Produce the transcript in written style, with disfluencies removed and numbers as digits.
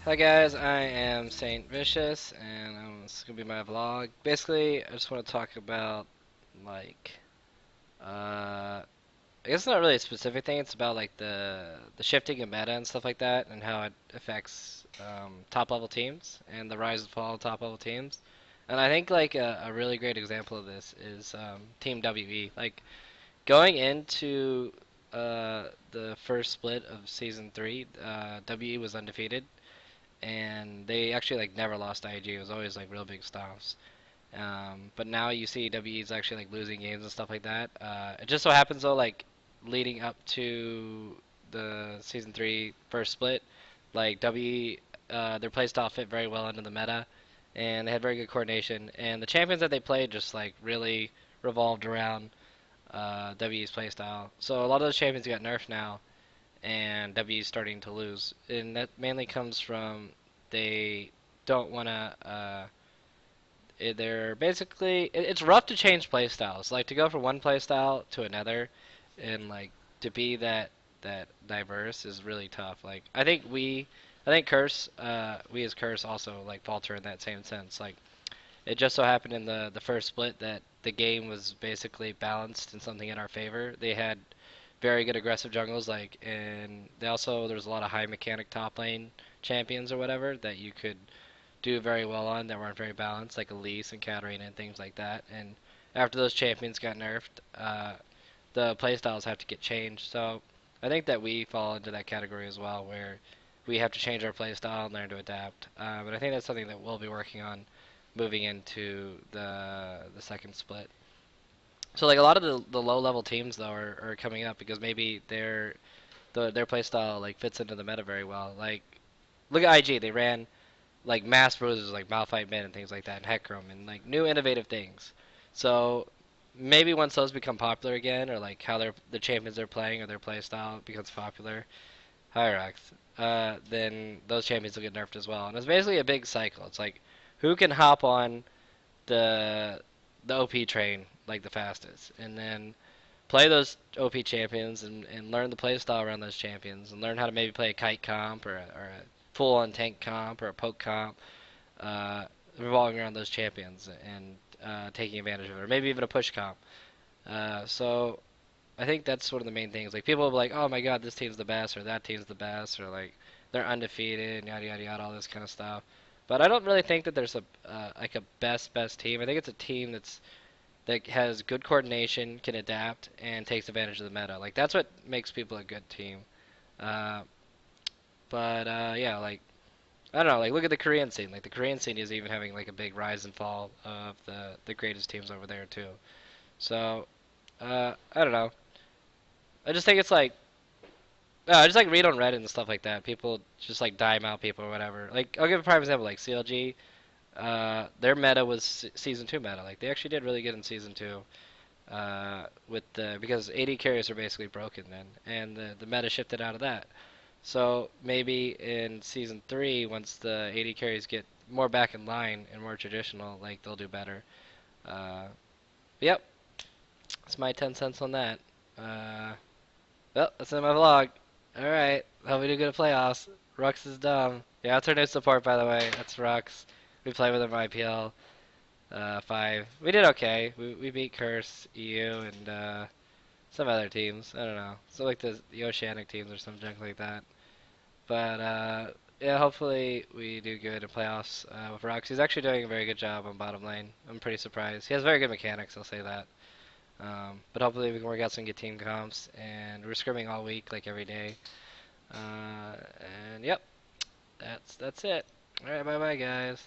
Hi guys, I am Saintvicious, and this is gonna be my vlog. Basically, I just want to talk about like, I guess it's not really a specific thing. It's about like the shifting of meta and stuff like that, and how it affects top level teams and the rise and fall of top level teams. And I think like a really great example of this is Team WE. Like going into the first split of season three, WE was undefeated and they actually like never lost IG. It was always like real big stops. But now you see WE's actually like losing games and stuff like that. It just so happens though, like leading up to the season three first split, like WE, their playstyle fit very well into the meta, and they had very good coordination. And the champions that they played just like really revolved around WE's playstyle. So a lot of those champions got nerfed now, and W is starting to lose, and that mainly comes from they don't want to. They're basically it's rough to change playstyles, like to go from one playstyle to another, and like to be that diverse is really tough. Like I think Curse, we as Curse also like falter in that same sense. Like it just so happened in the first split that the game was basically balanced and something in our favor. They had very good aggressive jungles, like, and they also there's a lot of high mechanic top lane champions or whatever that you could do very well on that weren't very balanced, like Elise and Katarina and things like that. And after those champions got nerfed, the playstyles have to get changed. So I think that we fall into that category as well, where we have to change our playstyle and learn to adapt. But I think that's something that we'll be working on moving into the second split. So like a lot of the low level teams though are coming up because maybe their play style like fits into the meta very well. Like look at IG, they ran like mass bruises like Malphite Mid and things like that, and Hecarim and like new innovative things. So maybe once those become popular again, or like how the champions are playing or their play style becomes popular, Hyrax, then those champions will get nerfed as well. And it's basically a big cycle. It's like who can hop on the the OP train like the fastest, and then play those OP champions and learn the play style around those champions and learn how to maybe play a kite comp or a full on tank comp or a poke comp, uh, revolving around those champions and taking advantage of it, or maybe even a push comp. So I think that's one of the main things. Like people will be like, "Oh my God, this team's the best," or "That team's the best," or like they're undefeated, and yada yada yada, all this kind of stuff. But I don't really think that there's a like a best team. I think it's a team that has good coordination, can adapt, and takes advantage of the meta. Like that's what makes people a good team. Uh, but yeah, like I don't know. Like look at the Korean scene. Like the Korean scene is even having like a big rise and fall of the greatest teams over there too. So I don't know. I just think it's like I just like read on Reddit and stuff like that. People just like dime out people or whatever. Like I'll give a prime example. Like CLG, their meta was season two meta. Like they actually did really good in season two. With the because AD carriers are basically broken then, and the meta shifted out of that. So maybe in season three, once the AD carries get more back in line and more traditional, like they'll do better. Uh, yep, that's my 10 cents on that. Uh, well, that's in my vlog. All right, hope we do good at playoffs. Rux is dumb. Yeah, that's our new support, by the way. That's Rux. We play with him in IPL 5. We did okay. We beat Curse, EU, and some other teams. I don't know. So like the Oceanic teams or some junk like that. But yeah, hopefully we do good in playoffs with Rux. He's actually doing a very good job on bottom lane. I'm pretty surprised. He has very good mechanics, I'll say that. But hopefully we can work out some good team comps. And we're scrimming all week, like every day. And yep, that's it. All right, bye bye guys.